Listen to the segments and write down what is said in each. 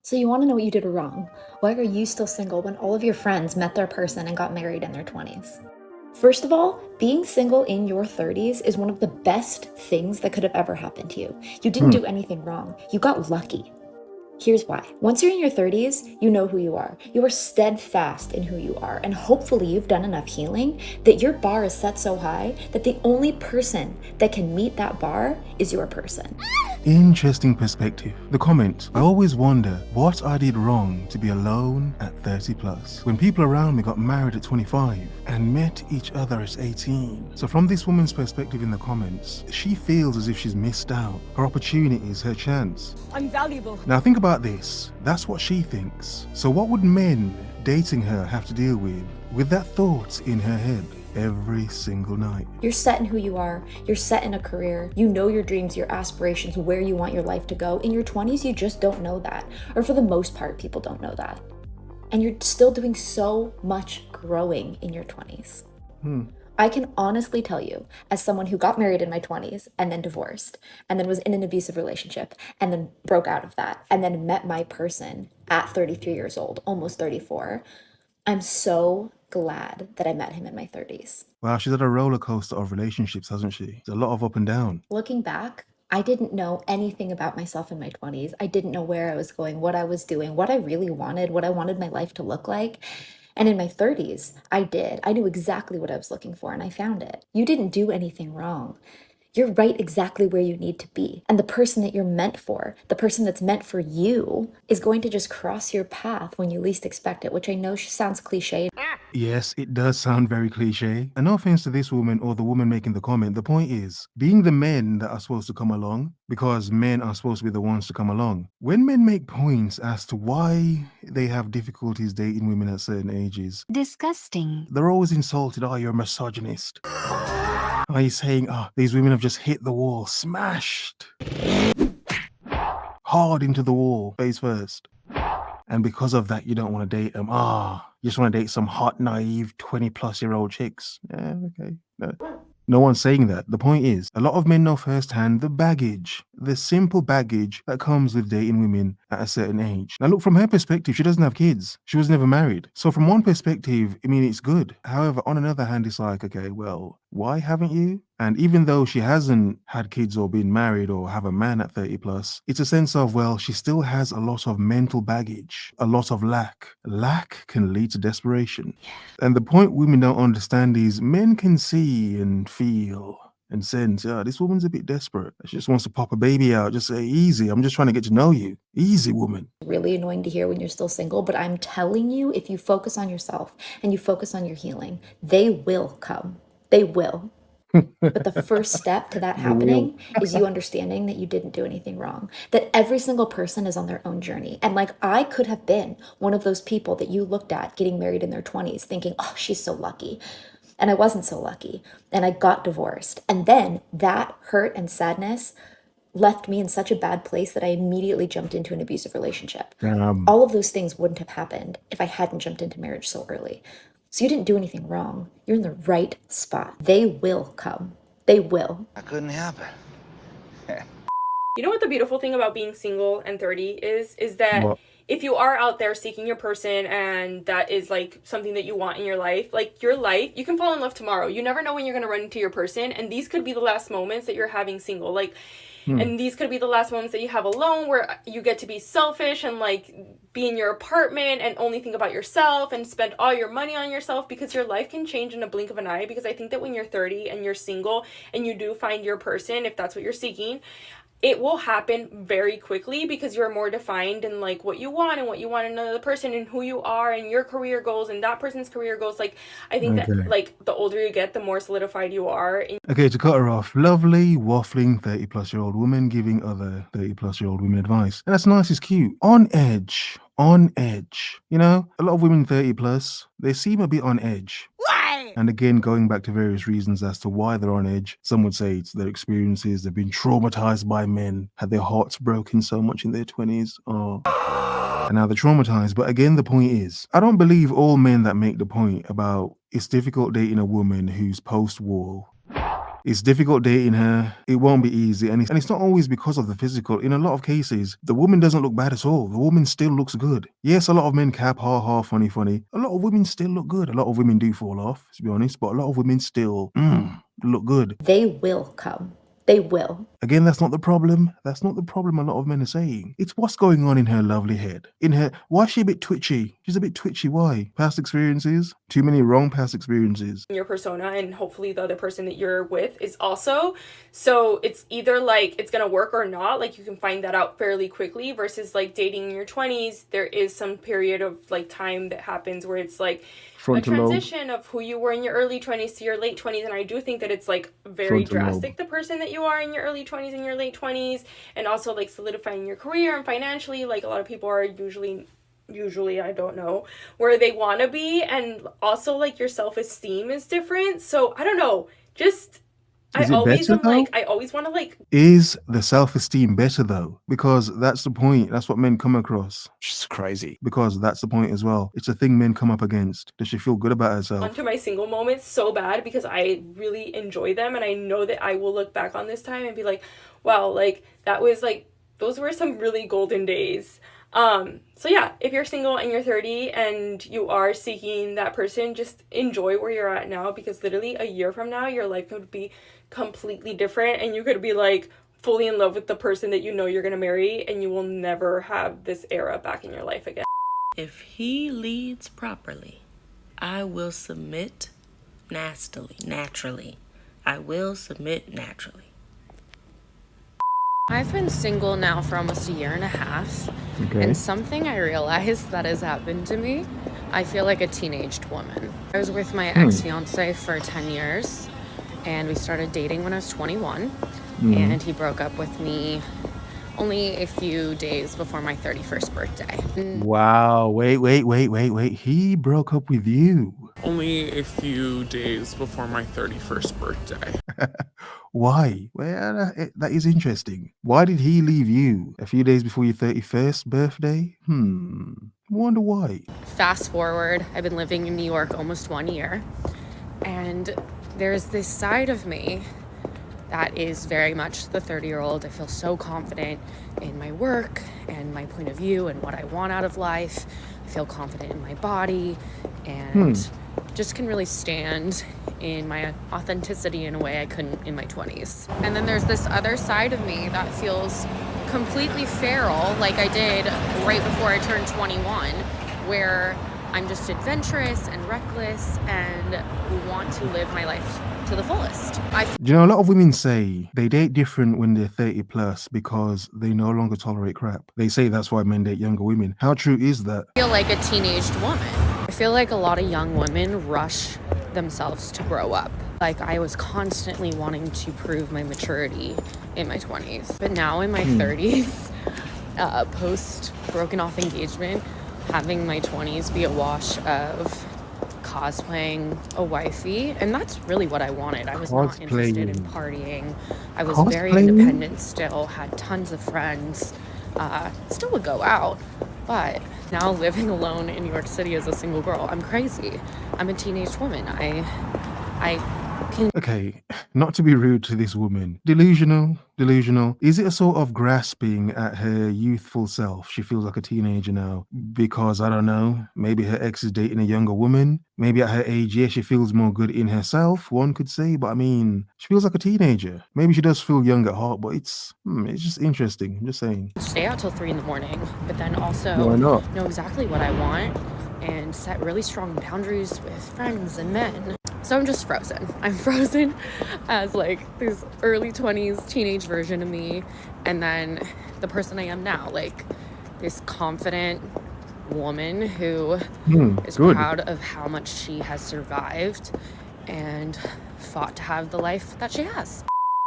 So you want to know what you did wrong? Why are you still single when all of your friends met their person and got married in their 20s? First of all, being single in your 30s is one of the best things that could have ever happened to you. You didn't do anything wrong. You got lucky. Here's why. Once you're in your 30s, you know who you are. You are steadfast in who you are. And hopefully you've done enough healing that your bar is set so high that the only person that can meet that bar is your person. Interesting perspective. The comment, I always wonder what I did wrong to be alone at 30 plus, when people around me got married at 25 and met each other at 18. So from this woman's perspective in the comments, she feels as if she's missed out. Her opportunities, her chance. I'm valuable. Now think about this. That's what she thinks. So what would men dating her have to deal with that thought in her head every single night? You're set in who you are. You're set in a career. You know your dreams, your aspirations, where you want your life to go. In your 20s, you just don't know that. Or for the most part, people don't know that. And you're still doing so much growing in your 20s. I can honestly tell you, as someone who got married in my 20s and then divorced, and then was in an abusive relationship, and then broke out of that, and then met my person at 33 years old, almost 34, I'm so glad that I met him in my 30s. Wow, she's had a roller coaster of relationships, hasn't she? It's a lot of up and down. Looking back, I didn't know anything about myself in my 20s. I didn't know where I was going, what I was doing, what I really wanted, what I wanted my life to look like. And in my 30s, I did. I knew exactly what I was looking for and I found it. You didn't do anything wrong. You're right exactly where you need to be. And the person that you're meant for, the person that's meant for you, is going to just cross your path when you least expect it, which I know sounds cliche. Yes, it does sound very cliche. And no offense to this woman or the woman making the comment, the point is, being the men that are supposed to come along, because men are supposed to be the ones to come along, when men make points as to why they have difficulties dating women at certain ages, Disgusting. they're always insulted. Oh, you're a misogynist. Are you saying, oh, these women have just hit the wall, smashed hard into the wall, face first. And because of that, you don't want to date them. You just want to date some hot, naive 20-plus-year-old chicks. Yeah, okay. No one's saying that. The point is, a lot of men know firsthand the baggage, the simple baggage that comes with dating women at a certain age. Now look, from her perspective, she doesn't have kids. She was never married. So from one perspective, I mean, it's good. However, on another hand, it's like, okay, well, why haven't you? And even though she hasn't had kids or been married or have a man at 30 plus, it's a sense of, well, she still has a lot of mental baggage, a lot of lack. Lack can lead to desperation. And the point women don't understand is men can see and feel and sense, this woman's a bit desperate. She just wants to pop a baby out. Just say, easy. I'm just trying to get to know you. Easy, woman. Really annoying to hear when you're still single, but I'm telling you, if you focus on yourself and you focus on your healing, they will come. They will. But the first step to that happening is you understanding that you didn't do anything wrong, that every single person is on their own journey. And like, I could have been one of those people that you looked at getting married in their 20s thinking, oh, she's so lucky. And I wasn't so lucky. And I got divorced. And then that hurt and sadness left me in such a bad place that I immediately jumped into an abusive relationship. All of those things wouldn't have happened if I hadn't jumped into marriage so early. So you didn't do anything wrong. You're in the right spot. They will come. They will. That couldn't happen. You know what the beautiful thing about being single and 30 is that if you are out there seeking your person and that is like something that you want in your life, you can fall in love tomorrow. You never know when you're going to run into your person, and these could be the last moments that you're having single. And these could be the last moments that you have alone, where you get to be selfish and like be in your apartment and only think about yourself and spend all your money on yourself, because your life can change in a blink of an eye. Because I think that when you're 30 and you're single and you do find your person, if that's what you're seeking, it will happen very quickly, because you're more defined in like what you want and what you want in another person and who you are and your career goals and that person's career goals. Like, I think that like the older you get, the more solidified you are. Okay, to cut her off, lovely, waffling 30-plus-year-old woman giving other 30-plus-year-old women advice. And that's nice, it's cute. On edge. You know, a lot of women 30 plus, they seem a bit on edge. Why? And again, going back to various reasons as to why they're on edge. Some would say it's their experiences, they've been traumatized by men, had their hearts broken so much in their 20s. And now they're traumatized. But again, the point is, I don't believe all men that make the point about it's difficult dating a woman who's post-war. It's difficult dating her. It won't be easy. And it's not always because of the physical. In a lot of cases, the woman doesn't look bad at all. The woman still looks good. Yes, a lot of men cap, ha ha, funny, funny. A lot of women still look good. A lot of women do fall off, to be honest, but a lot of women still look good. They will come. They will. Again, that's not the problem. That's not the problem a lot of men are saying. It's what's going on in her lovely head. Why is she a bit twitchy? She's a bit twitchy. Why? Past experiences? Too many wrong past experiences. Your persona, and hopefully the other person that you're with is also. So it's either like it's gonna work or not. Like you can find that out fairly quickly versus like dating in your 20s. There is some period of like time that happens where it's like a transition of who you were in your early 20s to your late 20s. And I do think that it's like very drastic, the person that you are in your early 20s and your late 20s, and also like solidifying your career and financially. Like a lot of people are usually I don't know where they want to be, and also like your self-esteem is different. So I don't know, just I always want to like. Is the self-esteem better though? Because that's the point. That's what men come across. Just crazy. Because that's the point as well. It's a thing men come up against. Does she feel good about herself? Onto my single moments so bad because I really enjoy them, and I know that I will look back on this time and be like, wow, like that was like, those were some really golden days. So yeah, if you're single and you're 30 and you are seeking that person, just enjoy where you're at now, because literally a year from now, your life could be completely different, and you could be like fully in love with the person that you know you're gonna marry, and you will never have this era back in your life again. If he leads properly, I will submit naturally. I will submit naturally. I've been single now for almost a year and a half, and something I realized that has happened to me, I feel like a teenaged woman. I was with my ex-fiance for 10 years, and we started dating when I was 21, and he broke up with me only a few days before my 31st birthday. Wow, wait. He broke up with you. Only a few days before my 31st birthday. Why? Well, that is interesting. Why did he leave you a few days before your 31st birthday? Wonder why. Fast forward, I've been living in New York almost 1 year, and there's this side of me that is very much the 30-year-old. I feel so confident in my work and my point of view and what I want out of life. I feel confident in my body and just can really stand in my authenticity in a way I couldn't in my 20s. And then there's this other side of me that feels completely feral, like I did right before I turned 21, where I'm just adventurous and reckless and want to live my life to the fullest. You know, a lot of women say they date different when they're 30 plus because they no longer tolerate crap. They say that's why men date younger women. How true is that? I feel like a teenaged woman. I feel like a lot of young women rush themselves to grow up. Like I was constantly wanting to prove my maturity in my 20s. But now in my 30s, post broken off engagement, having my 20s be a wash of cosplaying a wifey, and that's really what I wanted. I was not interested in partying. I was very independent still, had tons of friends, still would go out, but now living alone in New York City as a single girl, I'm crazy. I'm a teenage woman. Okay, not to be rude to this woman. Delusional. Is it a sort of grasping at her youthful self? She feels like a teenager now because, I don't know, maybe her ex is dating a younger woman. Maybe at her age, yeah, she feels more good in herself, one could say. But I mean, she feels like a teenager. Maybe she does feel young at heart, but it's just interesting. I'm just saying. Stay out till 3 a.m, but then also know exactly what I want and set really strong boundaries with friends and men. So I'm just frozen. I'm frozen as like this early 20s teenage version of me, and then the person I am now, like this confident woman who is proud of how much she has survived and fought to have the life that she has.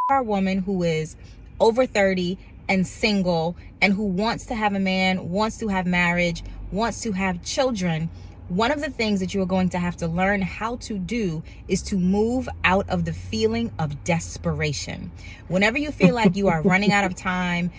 Our woman who is over 30 and single and who wants to have a man, wants to have marriage, wants to have children, one of the things that you are going to have to learn how to do is to move out of the feeling of desperation. Whenever you feel like you are running out of time,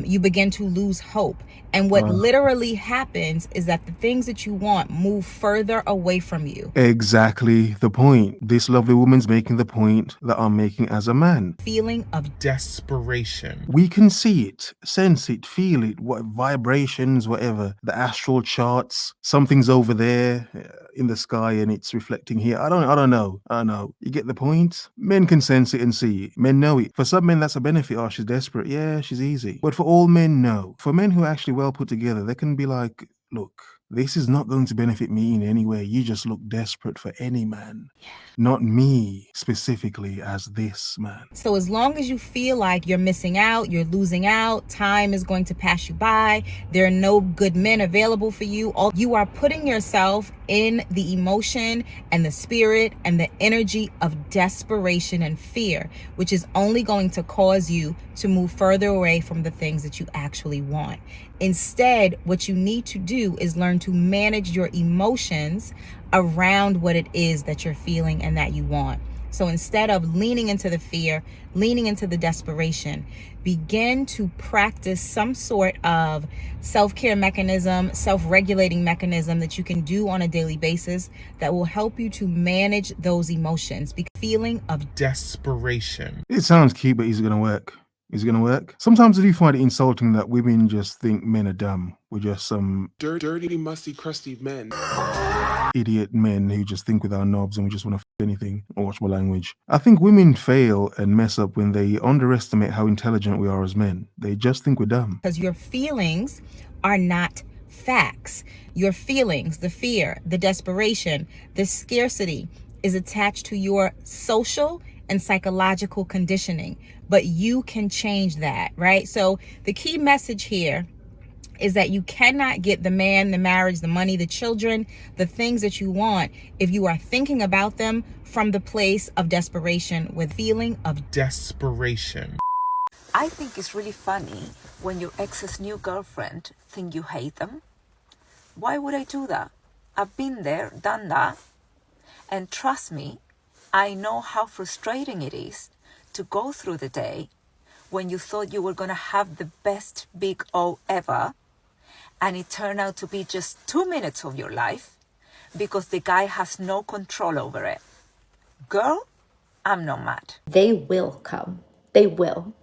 you begin to lose hope. And what literally happens is that the things that you want move further away from you. Exactly the point. This lovely woman's making the point that I'm making as a man. Feeling of Desperation. We can see it, sense it, feel it, what vibrations, whatever, the astral charts, something's over there in the sky and it's reflecting here. I don't know. You get the point? Men can sense it and see it. Men know it. For some men, that's a benefit. Oh, she's desperate. Yeah, she's easy. But for all men, no. For men who are actually well put together, they can be like, look, this is not going to benefit me in any way. You just look desperate for any man. Not me specifically as this man. So as long as you feel like you're missing out, you're losing out, time is going to pass you by, there are no good men available for you, you are putting yourself in the emotion and the spirit and the energy of desperation and fear, which is only going to cause you to move further away from the things that you actually want. Instead, what you need to do is learn to manage your emotions around what it is that you're feeling and that you want. So instead of leaning into the fear, leaning into the desperation, begin to practice some sort of self-care mechanism, self-regulating mechanism that you can do on a daily basis that will help you to manage those emotions. Feeling of Desperation. It sounds cute, but is it going to work? Is it going to work? Sometimes I do find it insulting that women just think men are dumb. We're just some Dirty, musty, crusty men. idiot men who just think with our knobs and we just want to anything. Or watch my language. I think women fail and mess up when they underestimate how intelligent we are as men. They just think we're dumb. Because your feelings are not facts. Your feelings, the fear, the desperation, the scarcity is attached to your social and psychological conditioning, but you can change that, right? So the key message here is that you cannot get the man, the marriage, the money, the children, the things that you want if you are thinking about them from the place of desperation, with feeling of desperation. I think it's really funny when your ex's new girlfriend think you hate them. Why would I do that? I've been there, done that. And trust me, I know how frustrating it is to go through the day when you thought you were going to have the best big O ever, and it turned out to be just 2 minutes of your life because the guy has no control over it. Girl, I'm not mad. They will come. They will.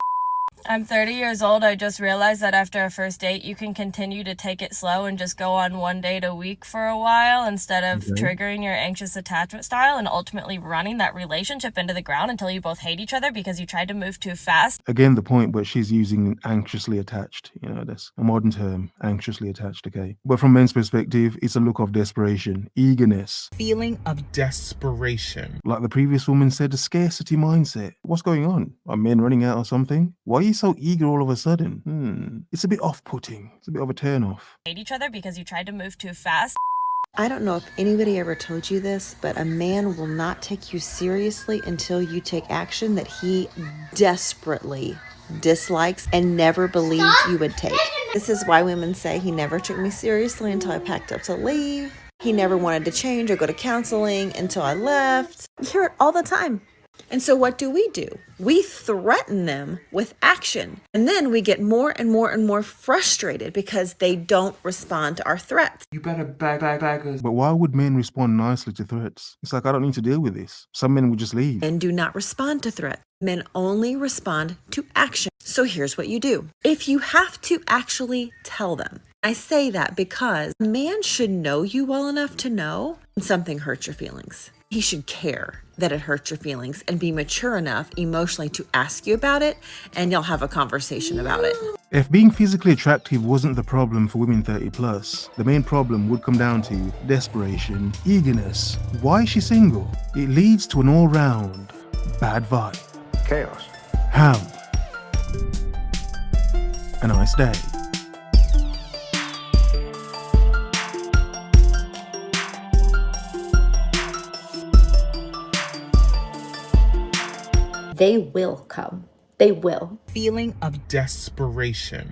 I'm 30 years old. I just realized that after a first date, you can continue to take it slow and just go on one date a week for a while instead of triggering your anxious attachment style and ultimately running that relationship into the ground until you both hate each other because you tried to move too fast. Again, the point, but she's using anxiously attached. You know, that's a modern term, anxiously attached, okay? But from men's perspective, it's a look of desperation, eagerness. Feeling of desperation. Like the previous woman said, a scarcity mindset. What's going on? Are men running out or something? Why are you so eager all of a sudden? It's a bit off-putting. It's a bit of a turn-off. Hate each other because you tried to move too fast. I don't know if anybody ever told you this, but a man will not take you seriously until you take action that he desperately dislikes and never believed you would take. This is why women say he never took me seriously until I packed up to leave. He never wanted to change or go to counseling until I left. You hear it all the time. And so what do? We threaten them with action. And then we get more and more and more frustrated because they don't respond to our threats. You better bag us. But why would men respond nicely to threats? It's like, I don't need to deal with this. Some men would just leave. Men do not respond to threats. Men only respond to action. So here's what you do. If you have to actually tell them. I say that because a man should know you well enough to know when something hurts your feelings. He should care that it hurts your feelings and be mature enough emotionally to ask you about it, and you'll have a conversation about it. If being physically attractive wasn't the problem for women 30 plus, the main problem would come down to desperation, eagerness. Why is she single? It leads to an all-round bad vibe. Chaos. Ham. A nice day. They will come. They will. feeling of desperation.